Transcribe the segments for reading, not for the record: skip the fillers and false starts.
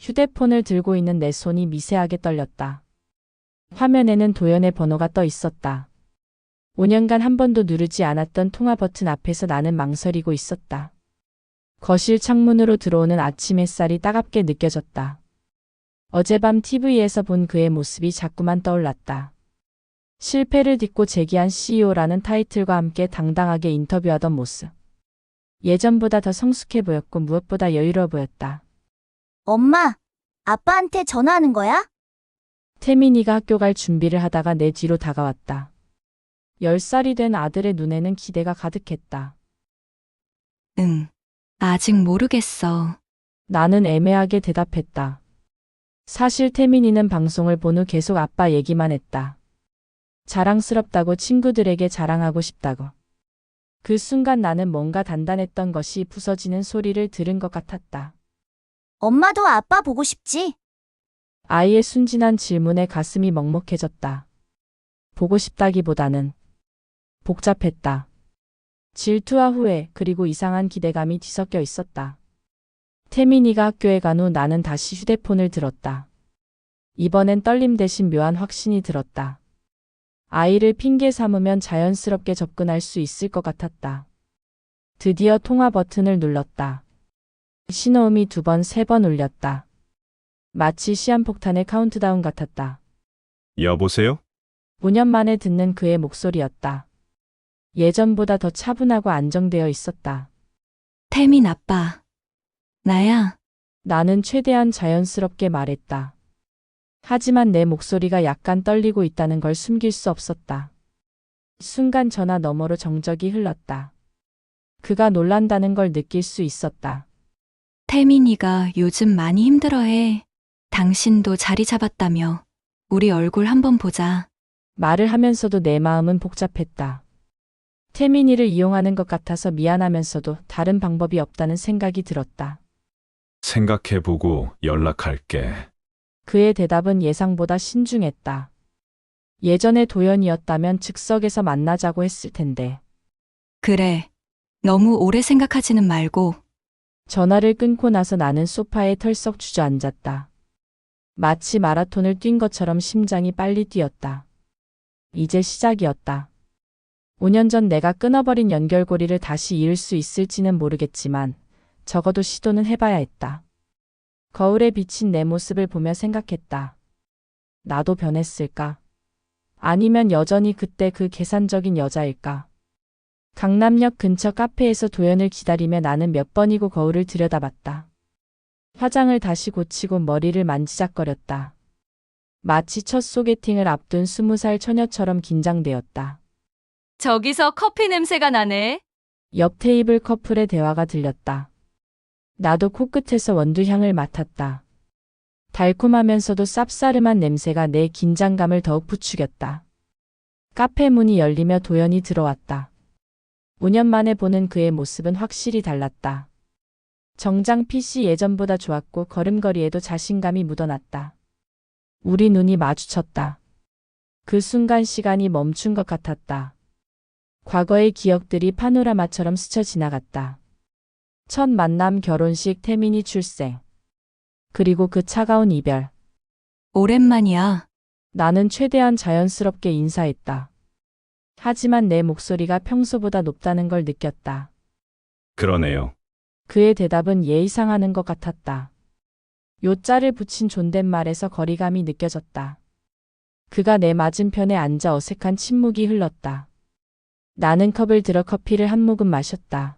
휴대폰을 들고 있는 내 손이 미세하게 떨렸다. 화면에는 도연의 번호가 떠 있었다. 5년간 한 번도 누르지 않았던 통화 버튼 앞에서 나는 망설이고 있었다. 거실 창문으로 들어오는 아침 햇살이 따갑게 느껴졌다. 어젯밤 TV에서 본 그의 모습이 자꾸만 떠올랐다. 실패를 딛고 재기한 CEO라는 타이틀과 함께 당당하게 인터뷰하던 모습. 예전보다 더 성숙해 보였고 무엇보다 여유로워 보였다. 엄마, 아빠한테 전화하는 거야? 태민이가 학교 갈 준비를 하다가 내 뒤로 다가왔다. 10살이 된 아들의 눈에는 기대가 가득했다. 응, 아직 모르겠어. 나는 애매하게 대답했다. 사실 태민이는 방송을 본 후 계속 아빠 얘기만 했다. 자랑스럽다고 친구들에게 자랑하고 싶다고. 그 순간 나는 뭔가 단단했던 것이 부서지는 소리를 들은 것 같았다. 엄마도 아빠 보고 싶지? 아이의 순진한 질문에 가슴이 먹먹해졌다. 보고 싶다기보다는 복잡했다. 질투와 후회 그리고 이상한 기대감이 뒤섞여 있었다. 태민이가 학교에 간 후 나는 다시 휴대폰을 들었다. 이번엔 떨림 대신 묘한 확신이 들었다. 아이를 핑계 삼으면 자연스럽게 접근할 수 있을 것 같았다. 드디어 통화 버튼을 눌렀다. 신호음이 2번, 3번 울렸다. 마치 시한폭탄의 카운트다운 같았다. 여보세요? 5년 만에 듣는 그의 목소리였다. 예전보다 더 차분하고 안정되어 있었다. 태민 아빠. 나야. 나는 최대한 자연스럽게 말했다. 하지만 내 목소리가 약간 떨리고 있다는 걸 숨길 수 없었다. 순간 전화 너머로 정적이 흘렀다. 그가 놀란다는 걸 느낄 수 있었다. 태민이가 요즘 많이 힘들어해. 당신도 자리 잡았다며. 우리 얼굴 한번 보자. 말을 하면서도 내 마음은 복잡했다. 태민이를 이용하는 것 같아서 미안하면서도 다른 방법이 없다는 생각이 들었다. 생각해보고 연락할게. 그의 대답은 예상보다 신중했다. 예전의 도연이었다면 즉석에서 만나자고 했을 텐데. 그래. 너무 오래 생각하지는 말고. 전화를 끊고 나서 나는 소파에 털썩 주저앉았다. 마치 마라톤을 뛴 것처럼 심장이 빨리 뛰었다. 이제 시작이었다. 5년 전 내가 끊어버린 연결고리를 다시 이을 수 있을지는 모르겠지만 적어도 시도는 해봐야 했다. 거울에 비친 내 모습을 보며 생각했다. 나도 변했을까? 아니면 여전히 그때 그 계산적인 여자일까? 강남역 근처 카페에서 도연을 기다리며 나는 몇 번이고 거울을 들여다봤다. 화장을 다시 고치고 머리를 만지작거렸다. 마치 첫 소개팅을 앞둔 20살 처녀처럼 긴장되었다. 저기서 커피 냄새가 나네. 옆 테이블 커플의 대화가 들렸다. 나도 코끝에서 원두향을 맡았다. 달콤하면서도 쌉싸름한 냄새가 내 긴장감을 더욱 부추겼다. 카페 문이 열리며 도연이 들어왔다. 5년 만에 보는 그의 모습은 확실히 달랐다. 정장 핏이 예전보다 좋았고 걸음걸이에도 자신감이 묻어났다. 우리 눈이 마주쳤다. 그 순간 시간이 멈춘 것 같았다. 과거의 기억들이 파노라마처럼 스쳐 지나갔다. 첫 만남, 결혼식, 태민이 출생. 그리고 그 차가운 이별. 오랜만이야. 나는 최대한 자연스럽게 인사했다. 하지만 내 목소리가 평소보다 높다는 걸 느꼈다. 그러네요. 그의 대답은 예의상하는 것 같았다. 요자를 붙인 존댓말에서 거리감이 느껴졌다. 그가 내 맞은편에 앉아 어색한 침묵이 흘렀다. 나는 컵을 들어 커피를 한 모금 마셨다.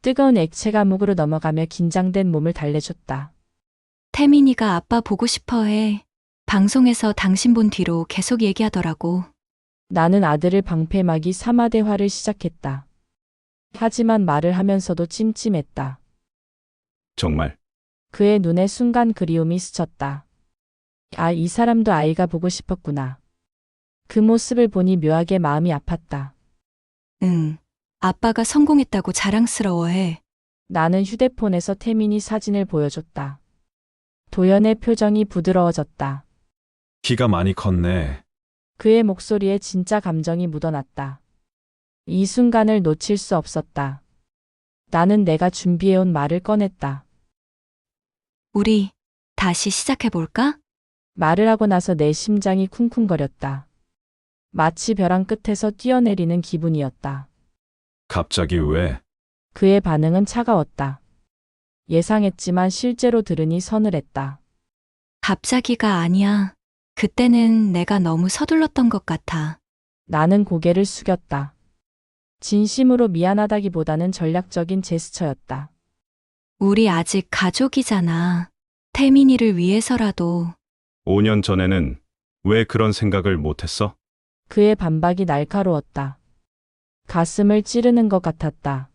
뜨거운 액체가 목으로 넘어가며 긴장된 몸을 달래줬다. 태민이가 아빠 보고 싶어 해. 방송에서 당신 본 뒤로 계속 얘기하더라고. 나는 아들을 방패막이 삼아 대화를 시작했다. 하지만 말을 하면서도 찜찜했다. 정말. 그의 눈에 순간 그리움이 스쳤다. 아, 이 사람도 아이가 보고 싶었구나. 그 모습을 보니 묘하게 마음이 아팠다. 응. 아빠가 성공했다고 자랑스러워해. 나는 휴대폰에서 태민이 사진을 보여줬다. 도연의 표정이 부드러워졌다. 키가 많이 컸네. 그의 목소리에 진짜 감정이 묻어났다. 이 순간을 놓칠 수 없었다. 나는 내가 준비해온 말을 꺼냈다. 우리 다시 시작해볼까? 말을 하고 나서 내 심장이 쿵쿵거렸다. 마치 벼랑 끝에서 뛰어내리는 기분이었다. 갑자기 왜? 그의 반응은 차가웠다. 예상했지만 실제로 들으니 서늘했다. 갑자기가 아니야. 그때는 내가 너무 서둘렀던 것 같아. 나는 고개를 숙였다. 진심으로 미안하다기보다는 전략적인 제스처였다. 우리 아직 가족이잖아. 태민이를 위해서라도. 5년 전에는 왜 그런 생각을 못했어? 그의 반박이 날카로웠다. 가슴을 찌르는 것 같았다.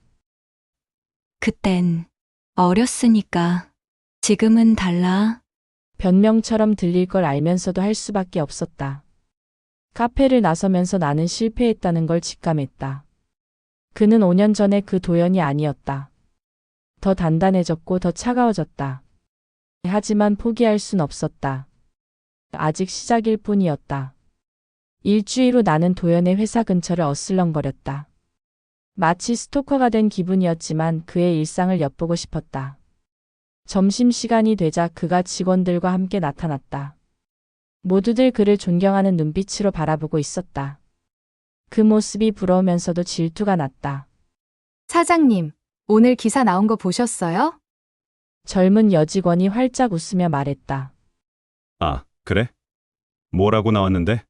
그땐 어렸으니까. 지금은 달라. 변명처럼 들릴 걸 알면서도 할 수밖에 없었다. 카페를 나서면서 나는 실패했다는 걸 직감했다. 그는 5년 전에 그 도연이 아니었다. 더 단단해졌고 더 차가워졌다. 하지만 포기할 순 없었다. 아직 시작일 뿐이었다. 일주일 후 나는 도연의 회사 근처를 어슬렁거렸다. 마치 스토커가 된 기분이었지만 그의 일상을 엿보고 싶었다. 점심시간이 되자 그가 직원들과 함께 나타났다. 모두들 그를 존경하는 눈빛으로 바라보고 있었다. 그 모습이 부러우면서도 질투가 났다. 사장님, 오늘 기사 나온 거 보셨어요? 젊은 여직원이 활짝 웃으며 말했다. 아, 그래? 뭐라고 나왔는데?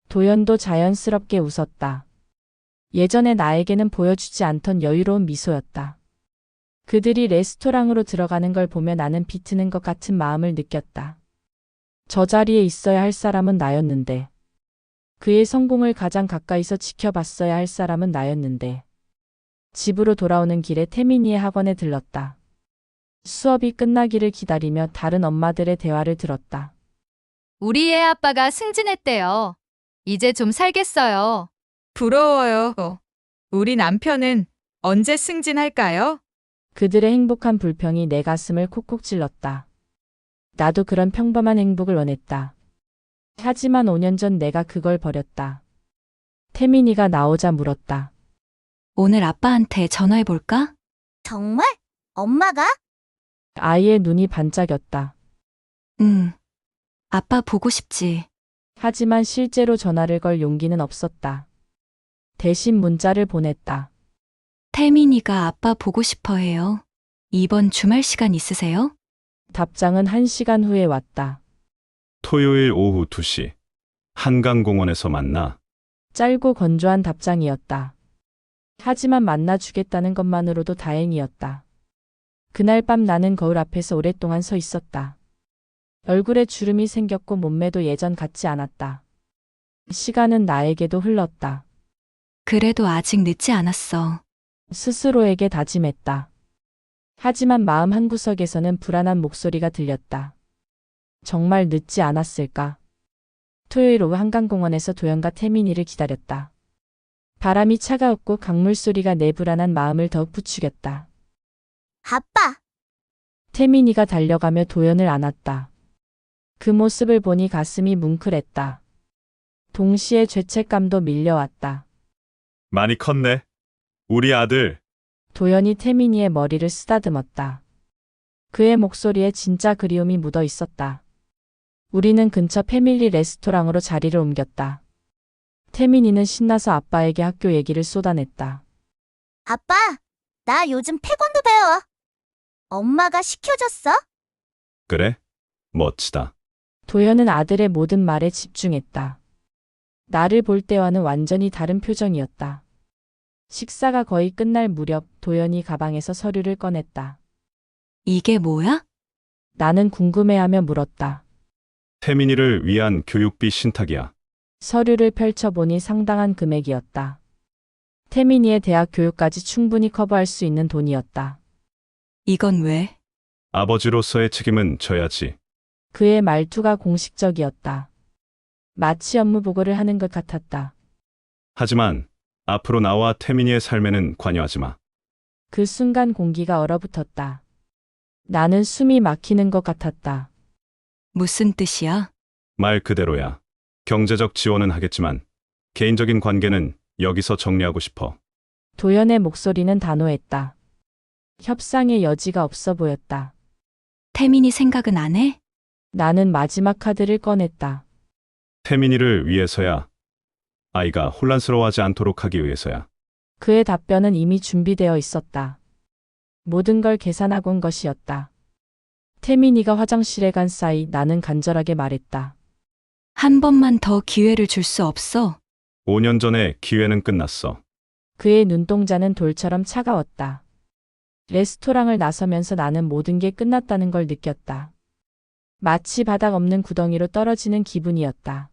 도연도 자연스럽게 웃었다. 예전에 나에게는 보여주지 않던 여유로운 미소였다. 그들이 레스토랑으로 들어가는 걸 보며 나는 비트는 것 같은 마음을 느꼈다. 저 자리에 있어야 할 사람은 나였는데. 그의 성공을 가장 가까이서 지켜봤어야 할 사람은 나였는데. 집으로 돌아오는 길에 태민이의 학원에 들렀다. 수업이 끝나기를 기다리며 다른 엄마들의 대화를 들었다. 우리 애 아빠가 승진했대요. 이제 좀 살겠어요. 부러워요. 우리 남편은 언제 승진할까요? 그들의 행복한 불평이 내 가슴을 콕콕 찔렀다. 나도 그런 평범한 행복을 원했다. 하지만 5년 전 내가 그걸 버렸다. 태민이가 나오자 물었다. 오늘 아빠한테 전화해볼까? 정말? 엄마가? 아이의 눈이 반짝였다. 응. 아빠 보고 싶지. 하지만 실제로 전화를 걸 용기는 없었다. 대신 문자를 보냈다. 태민이가 아빠 보고 싶어 해요. 이번 주말 시간 있으세요? 답장은 1시간 후에 왔다. 토요일 오후 2시. 한강공원에서 만나. 짧고 건조한 답장이었다. 하지만 만나주겠다는 것만으로도 다행이었다. 그날 밤 나는 거울 앞에서 오랫동안 서 있었다. 얼굴에 주름이 생겼고 몸매도 예전 같지 않았다. 시간은 나에게도 흘렀다. 그래도 아직 늦지 않았어. 스스로에게 다짐했다. 하지만 마음 한구석에서는 불안한 목소리가 들렸다. 정말 늦지 않았을까? 토요일 오후 한강공원에서 도연과 태민이를 기다렸다. 바람이 차가웠고 강물 소리가 내 불안한 마음을 더욱 부추겼다. 아빠, 태민이가 달려가며 도연을 안았다. 그 모습을 보니 가슴이 뭉클했다. 동시에 죄책감도 밀려왔다. 많이 컸네. 우리 아들. 도연이 태민이의 머리를 쓰다듬었다. 그의 목소리에 진짜 그리움이 묻어 있었다. 우리는 근처 패밀리 레스토랑으로 자리를 옮겼다. 태민이는 신나서 아빠에게 학교 얘기를 쏟아냈다. 아빠, 나 요즘 태권도 배워. 엄마가 시켜줬어? 그래? 멋지다. 도연은 아들의 모든 말에 집중했다. 나를 볼 때와는 완전히 다른 표정이었다. 식사가 거의 끝날 무렵 도연이 가방에서 서류를 꺼냈다. 이게 뭐야? 나는 궁금해하며 물었다. 태민이를 위한 교육비 신탁이야. 서류를 펼쳐보니 상당한 금액이었다. 태민이의 대학 교육까지 충분히 커버할 수 있는 돈이었다. 이건 왜? 아버지로서의 책임은 져야지. 그의 말투가 공식적이었다. 마치 업무 보고를 하는 것 같았다. 하지만 앞으로 나와 태민이의 삶에는 관여하지 마. 그 순간 공기가 얼어붙었다. 나는 숨이 막히는 것 같았다. 무슨 뜻이야? 말 그대로야. 경제적 지원은 하겠지만 개인적인 관계는 여기서 정리하고 싶어. 도연의 목소리는 단호했다. 협상의 여지가 없어 보였다. 태민이 생각은 안 해? 나는 마지막 카드를 꺼냈다. 태민이를 위해서야. 아이가 혼란스러워하지 않도록 하기 위해서야. 그의 답변은 이미 준비되어 있었다. 모든 걸 계산하고 온 것이었다. 태민이가 화장실에 간 사이 나는 간절하게 말했다. 한 번만 더 기회를 줄 수 없어? 5년 전에 기회는 끝났어. 그의 눈동자는 돌처럼 차가웠다. 레스토랑을 나서면서 나는 모든 게 끝났다는 걸 느꼈다. 마치 바닥 없는 구덩이로 떨어지는 기분이었다.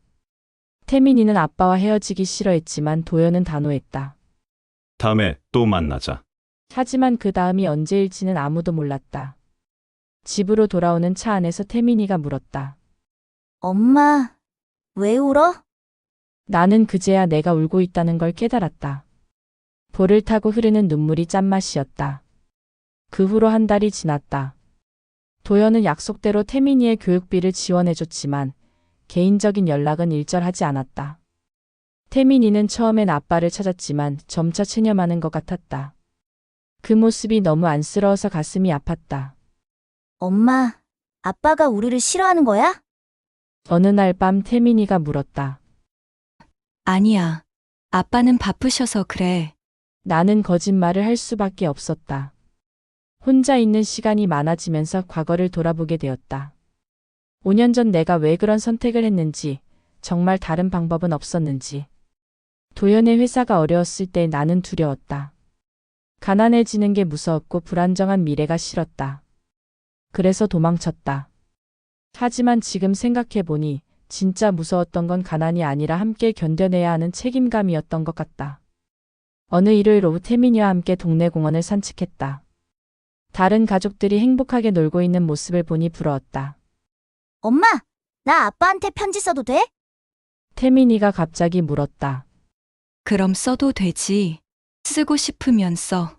태민이는 아빠와 헤어지기 싫어했지만 도연은 단호했다. 다음에 또 만나자. 하지만 그 다음이 언제일지는 아무도 몰랐다. 집으로 돌아오는 차 안에서 태민이가 물었다. 엄마, 왜 울어? 나는 그제야 내가 울고 있다는 걸 깨달았다. 볼을 타고 흐르는 눈물이 짠맛이었다. 그 후로 한 달이 지났다. 도연은 약속대로 태민이의 교육비를 지원해줬지만 개인적인 연락은 일절하지 않았다. 태민이는 처음엔 아빠를 찾았지만 점차 체념하는 것 같았다. 그 모습이 너무 안쓰러워서 가슴이 아팠다. 엄마, 아빠가 우리를 싫어하는 거야? 어느 날 밤 태민이가 물었다. 아니야. 아빠는 바쁘셔서 그래. 나는 거짓말을 할 수밖에 없었다. 혼자 있는 시간이 많아지면서 과거를 돌아보게 되었다. 5년 전 내가 왜 그런 선택을 했는지, 정말 다른 방법은 없었는지. 도연의 회사가 어려웠을 때 나는 두려웠다. 가난해지는 게 무서웠고 불안정한 미래가 싫었다. 그래서 도망쳤다. 하지만 지금 생각해보니 진짜 무서웠던 건 가난이 아니라 함께 견뎌내야 하는 책임감이었던 것 같다. 어느 일요일 오후 태민이와 함께 동네 공원을 산책했다. 다른 가족들이 행복하게 놀고 있는 모습을 보니 부러웠다. 엄마, 나 아빠한테 편지 써도 돼? 태민이가 갑자기 물었다. 그럼 써도 되지. 쓰고 싶으면 써.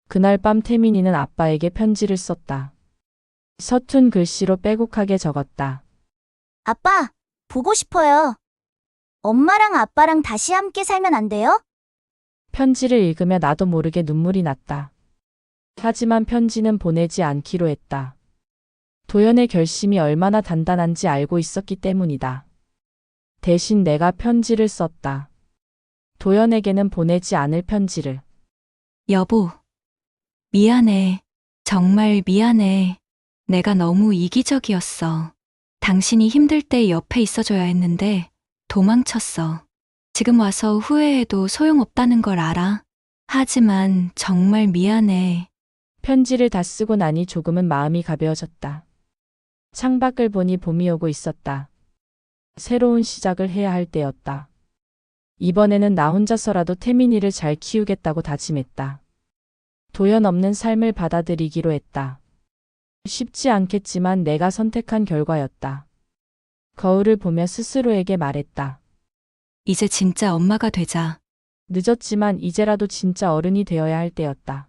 그날 밤 태민이는 아빠에게 편지를 썼다. 서툰 글씨로 빼곡하게 적었다. 아빠, 보고 싶어요. 엄마랑 아빠랑 다시 함께 살면 안 돼요? 편지를 읽으며 나도 모르게 눈물이 났다. 하지만 편지는 보내지 않기로 했다. 도연의 결심이 얼마나 단단한지 알고 있었기 때문이다. 대신 내가 편지를 썼다. 도연에게는 보내지 않을 편지를. 여보. 미안해. 정말 미안해. 내가 너무 이기적이었어. 당신이 힘들 때 옆에 있어줘야 했는데 도망쳤어. 지금 와서 후회해도 소용없다는 걸 알아. 하지만 정말 미안해. 편지를 다 쓰고 나니 조금은 마음이 가벼워졌다. 창밖을 보니 봄이 오고 있었다. 새로운 시작을 해야 할 때였다. 이번에는 나 혼자서라도 태민이를 잘 키우겠다고 다짐했다. 도연 없는 삶을 받아들이기로 했다. 쉽지 않겠지만 내가 선택한 결과였다. 거울을 보며 스스로에게 말했다. 이제 진짜 엄마가 되자. 늦었지만 이제라도 진짜 어른이 되어야 할 때였다.